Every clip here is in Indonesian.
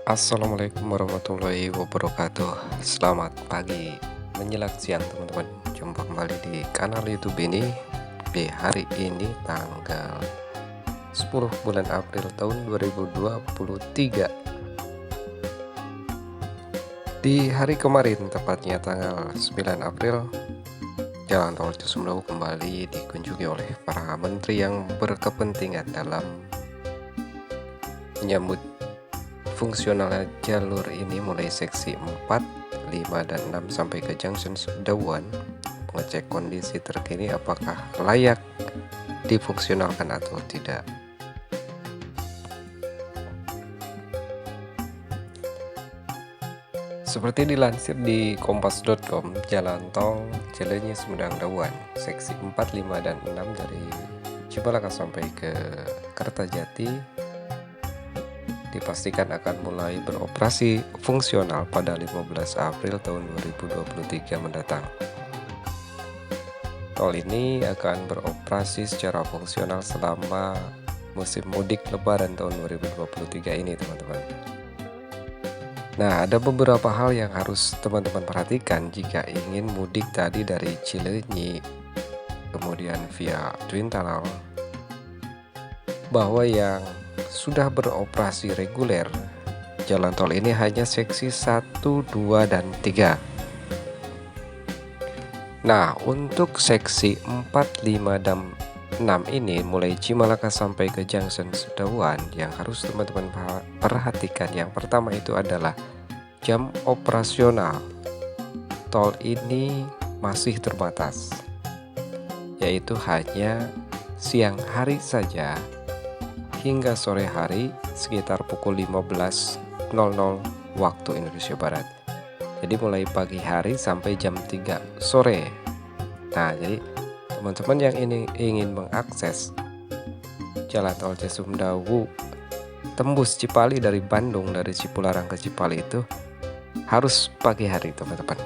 Assalamualaikum warahmatullahi wabarakatuh. Selamat pagi menjelang siang teman-teman. Jumpa kembali di kanal YouTube ini di hari ini tanggal 10 bulan April tahun 2023. Di hari kemarin tepatnya tanggal 9 April, Jalan Tol Cisumdawu kembali dikunjungi oleh para menteri yang berkepentingan dalam menyambut fungsional jalur ini mulai seksi 4, 5, dan 6 sampai ke junction Sudawuan, mengecek kondisi terkini apakah layak difungsionalkan atau tidak. Seperti dilansir di kompas.com, jalan tol Cilenyi Sumedang Dawuan seksi 4, 5, dan 6 dari Cibalaka sampai ke Kertajati dipastikan akan mulai beroperasi fungsional pada 15 April tahun 2023 mendatang. Tol ini akan beroperasi secara fungsional selama musim mudik Lebaran tahun 2023 ini, teman-teman. Nah, ada beberapa hal yang harus teman-teman perhatikan jika ingin mudik tadi dari Cilenyi kemudian via Twin Tunnel, bahwa yang sudah beroperasi reguler jalan tol ini hanya seksi 1, 2, dan 3. Nah, untuk seksi 4, 5, dan 6 ini mulai Cimalaka sampai ke junction Sudawuan yang harus teman-teman perhatikan. Yang pertama itu adalah jam operasional. Tol ini masih terbatas, yaitu hanya siang hari saja hingga sore hari sekitar pukul 15.00 waktu Indonesia Barat. Jadi mulai pagi hari sampai jam 3 sore. Nah, jadi teman-teman yang ingin mengakses Jalan Tol Cisumdawu tembus Cipali dari Bandung, dari Cipularang ke Cipali itu harus pagi hari, teman-teman.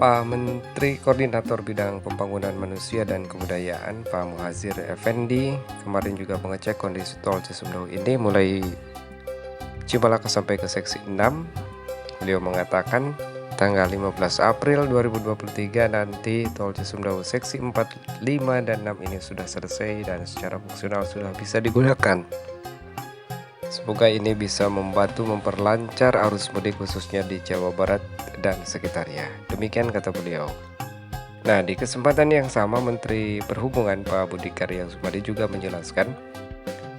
Pak Menteri Koordinator Bidang Pembangunan Manusia dan Kebudayaan Pak Muhazir Effendi kemarin juga mengecek kondisi tol Cisumdawu ini mulai Cibalaka sampai ke seksi 6. Beliau mengatakan tanggal 15 April 2023 nanti tol Cisumdawu seksi 4, 5, dan 6 ini sudah selesai dan secara fungsional sudah bisa digunakan. Semoga ini bisa membantu memperlancar arus mudik khususnya di Jawa Barat dan sekitarnya. Demikian kata beliau. Nah, di kesempatan yang sama Menteri Perhubungan Pak Budi Karya Sumadi juga menjelaskan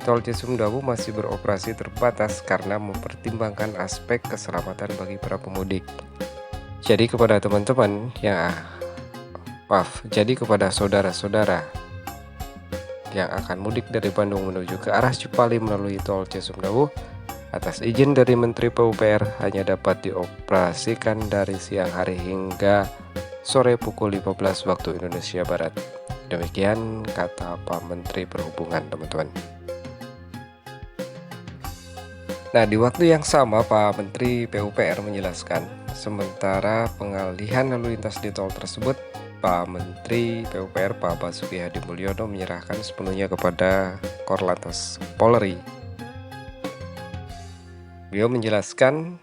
tol Cisumdawu masih beroperasi terbatas karena mempertimbangkan aspek keselamatan bagi para pemudik. Jadi kepada teman-teman jadi kepada saudara-saudara yang akan mudik dari Bandung menuju ke arah Cipali melalui tol Cisumdawu, atas izin dari Menteri PUPR hanya dapat dioperasikan dari siang hari hingga sore pukul 15 waktu Indonesia Barat. Demikian kata Pak Menteri Perhubungan, teman-teman. Nah, di waktu yang sama Pak Menteri PUPR menjelaskan, sementara pengalihan lalu lintas di tol tersebut, Pak Menteri PUPR Pak Basuki Hadi Mulyono menyerahkan sepenuhnya kepada Korlantas Polri. Beliau menjelaskan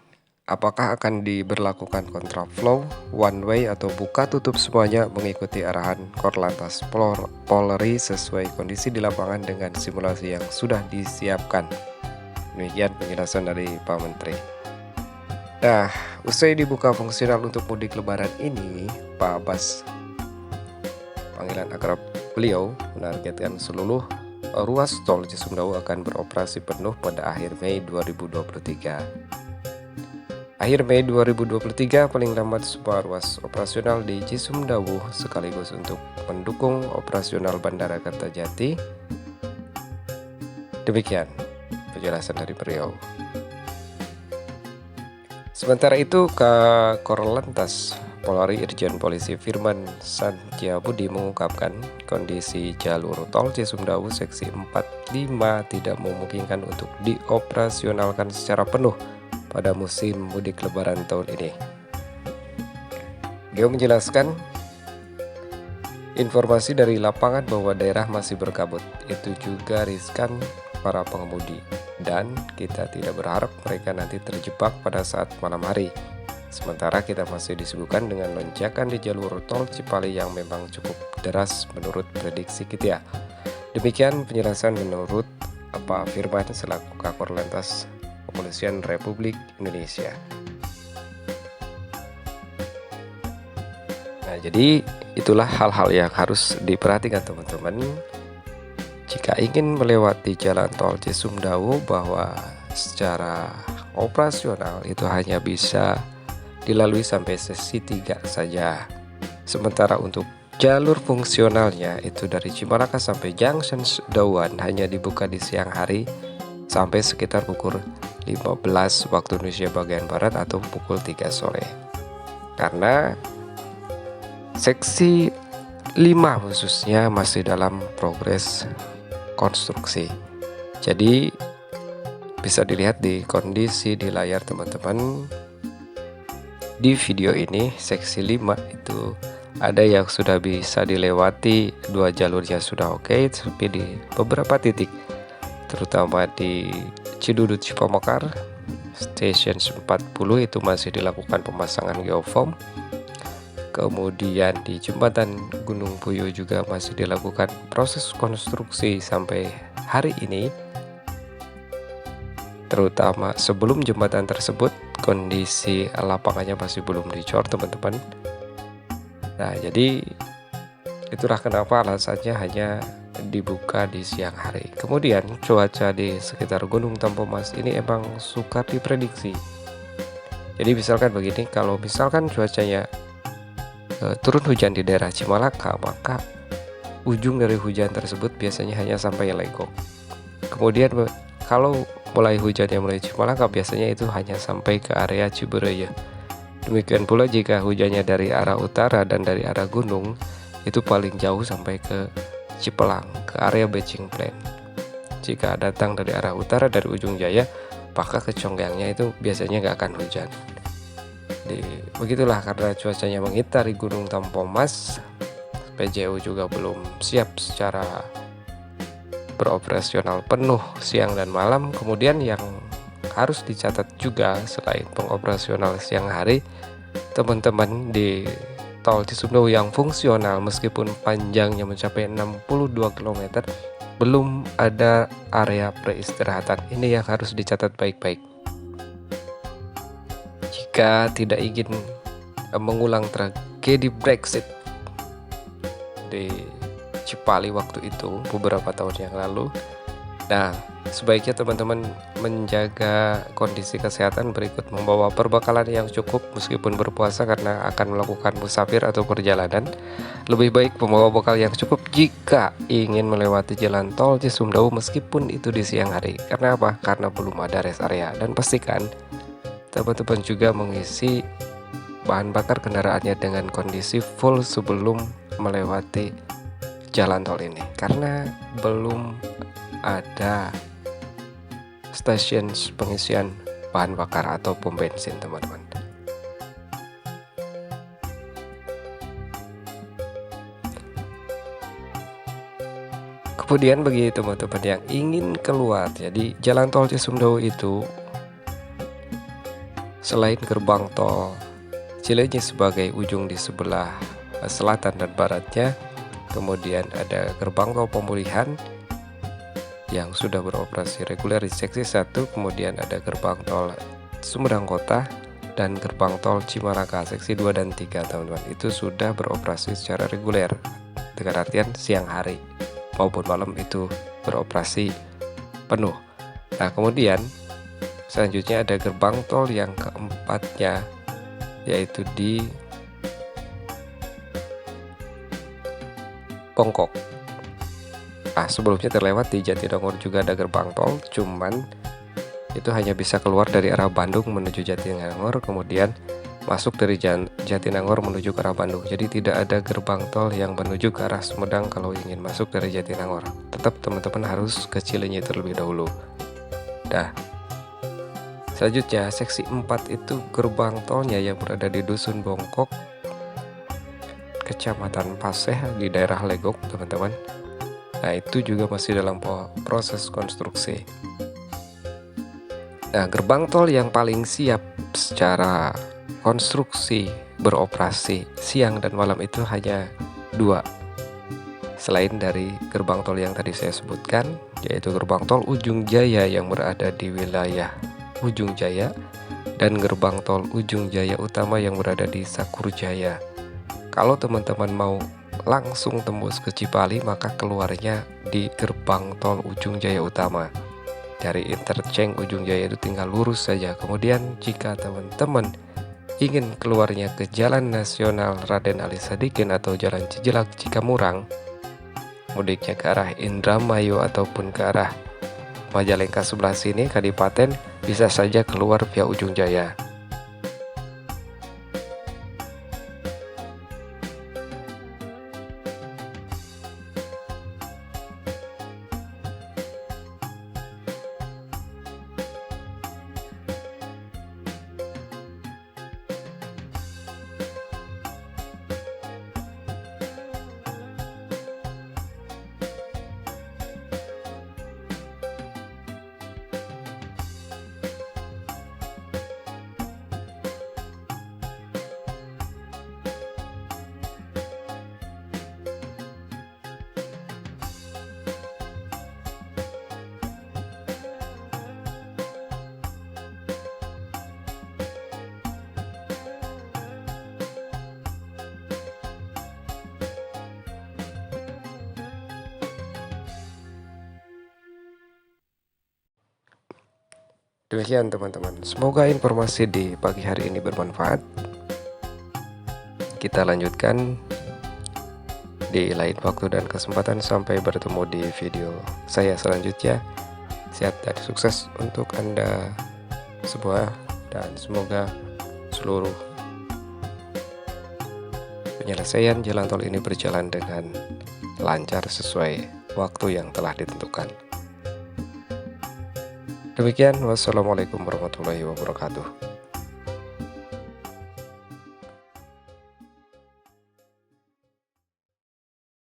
apakah akan diberlakukan kontraflow, one way, atau buka tutup semuanya mengikuti arahan Korlantas Polri sesuai kondisi di lapangan dengan simulasi yang sudah disiapkan. Demikian penjelasan dari Pak Menteri. Nah, usai dibuka fungsional untuk mudik Lebaran ini, Pak Bas, panggilan akrab beliau, menargetkan seluruh ruas tol Cisumdawu akan beroperasi penuh pada akhir Mei 2023. Akhir Mei 2023 paling lambat semua ruas operasional di Cisumdawu sekaligus untuk mendukung operasional Bandara Kertajati. Demikian penjelasan dari beliau. Sementara itu, Korlantas Polri Irjen Polisi Firman Santiabudi mengungkapkan kondisi jalur tol Cisumdawu seksi 4, 5 tidak memungkinkan untuk dioperasionalkan secara penuh pada musim mudik Lebaran tahun ini. Beliau menjelaskan Informasi dari lapangan bahwa daerah masih berkabut, itu juga riskan para pengemudi. Dan kita tidak berharap mereka nanti terjebak pada saat malam hari. Sementara kita masih disibukkan dengan lonjakan di jalur tol Cipali yang memang cukup deras menurut prediksi kita. Demikian penjelasan menurut Pak Firman selaku Kakor Lantas Kepolisian Republik Indonesia. Nah, jadi itulah hal-hal yang harus diperhatikan teman-teman jika ingin melewati jalan tol Cisumdawu, bahwa secara operasional itu hanya bisa dilalui sampai sesi 3 saja. Sementara untuk jalur fungsionalnya itu dari Cimalaka sampai Junction Dawan hanya dibuka di siang hari sampai sekitar pukul 15 waktu Indonesia bagian Barat atau pukul 3 sore. Karena seksi 5 khususnya masih dalam progres konstruksi. Jadi bisa dilihat di kondisi di layar teman-teman. Di video ini seksi 5 itu ada yang sudah bisa dilewati, 2 jalurnya sudah oke, tapi di beberapa titik terutama di Cidudut Cipamekar Station 40 itu masih dilakukan pemasangan geoform. Kemudian di jembatan Gunung Puyuh juga masih dilakukan proses konstruksi sampai hari ini. Terutama sebelum jembatan tersebut kondisi lapangannya masih belum dicor teman-teman. Nah, jadi itulah kenapa alasannya hanya dibuka di siang hari. Kemudian cuaca di sekitar Gunung Tampomas ini emang sukar diprediksi. Jadi misalkan begini, kalau misalkan cuacanya turun hujan di daerah Cimalaka, maka ujung dari hujan tersebut biasanya hanya sampai Legok. Kemudian kalau mulai hujannya mulai Cimalaka, biasanya itu hanya sampai ke area Cibereye. Demikian pula jika hujannya dari arah utara dan dari arah gunung, itu paling jauh sampai ke Cipelang, ke area Becing Plain. Jika datang dari arah utara dari Ujung Jaya, maka ke Conggangnya itu biasanya nggak akan hujan. Begitulah, karena cuacanya mengitari Gunung Tampomas, PJU juga belum siap secara beroperasional penuh siang dan malam. Kemudian yang harus dicatat juga selain pengoperasional siang hari, teman-teman di tol Cisumdawu yang fungsional meskipun panjangnya mencapai 62 km belum ada area peristirahatan. Ini yang harus dicatat baik-baik. Jika tidak ingin mengulang tragedi Brexit di Cipali waktu itu beberapa tahun yang lalu, nah sebaiknya teman-teman menjaga kondisi kesehatan berikut: membawa perbekalan yang cukup meskipun berpuasa karena akan melakukan musafir atau perjalanan. Lebih baik membawa bekal yang cukup jika ingin melewati jalan tol Cisumdawu meskipun itu di siang hari. Karena apa? Karena belum ada rest area. Dan pastikan teman-teman juga mengisi bahan bakar kendaraannya dengan kondisi full sebelum melewati jalan tol ini, karena belum ada stasiun pengisian bahan bakar atau pom bensin teman-teman. Kemudian bagi teman-teman yang ingin keluar, jadi jalan tol Cisumdawu itu selain gerbang tol Cilenyi sebagai ujung di sebelah selatan dan baratnya, kemudian ada gerbang tol Pemulihan yang sudah beroperasi reguler di seksi 1, kemudian ada gerbang tol Sumedang Kota dan gerbang tol Cimalaka seksi 2 dan 3 teman-teman. Itu sudah beroperasi secara reguler, dengan artian siang hari maupun malam itu beroperasi penuh. Nah, kemudian selanjutnya ada gerbang tol yang keempatnya, yaitu di Pongkok. Nah, sebelumnya terlewat di Jatinangor juga ada gerbang tol, cuman itu hanya bisa keluar dari arah Bandung menuju Jatinangor, kemudian masuk dari Jatinangor menuju ke arah Bandung. Jadi tidak ada gerbang tol yang menuju ke arah Sumedang kalau ingin masuk dari Jatinangor. Tetap teman-teman harus ke Cilenyi terlebih dahulu. Nah, selanjutnya seksi 4 itu gerbang tolnya yang berada di Dusun Bongkok. Kecamatan Paseh di daerah Legok, teman-teman. Nah, itu juga masih dalam proses konstruksi. Nah, gerbang tol yang paling siap secara konstruksi beroperasi siang dan malam itu hanya 2. Selain dari gerbang tol yang tadi saya sebutkan, yaitu gerbang tol Ujung Jaya yang berada di wilayah Ujung Jaya dan gerbang tol Ujung Jaya Utama yang berada di Sakurjaya. Kalau teman-teman mau langsung tembus ke Cipali, maka keluarnya di gerbang tol Ujung Jaya Utama. Dari interchange Ujung Jaya itu tinggal lurus saja. Kemudian jika teman-teman ingin keluarnya ke Jalan Nasional Raden Ali Sadikin atau Jalan Cijelak Cikamurang, mudiknya ke arah Indramayu ataupun ke arah Majalengka sebelah sini, Kadipaten, bisa saja keluar via Ujung Jaya. Demikian teman-teman, semoga informasi di pagi hari ini bermanfaat. Kita lanjutkan di lain waktu dan kesempatan. Sampai bertemu di video saya selanjutnya. Sehat dan sukses untuk Anda semua, dan semoga seluruh penyelesaian jalan tol ini berjalan dengan lancar sesuai waktu yang telah ditentukan. Demikian, wassalamualaikum warahmatullahi wabarakatuh.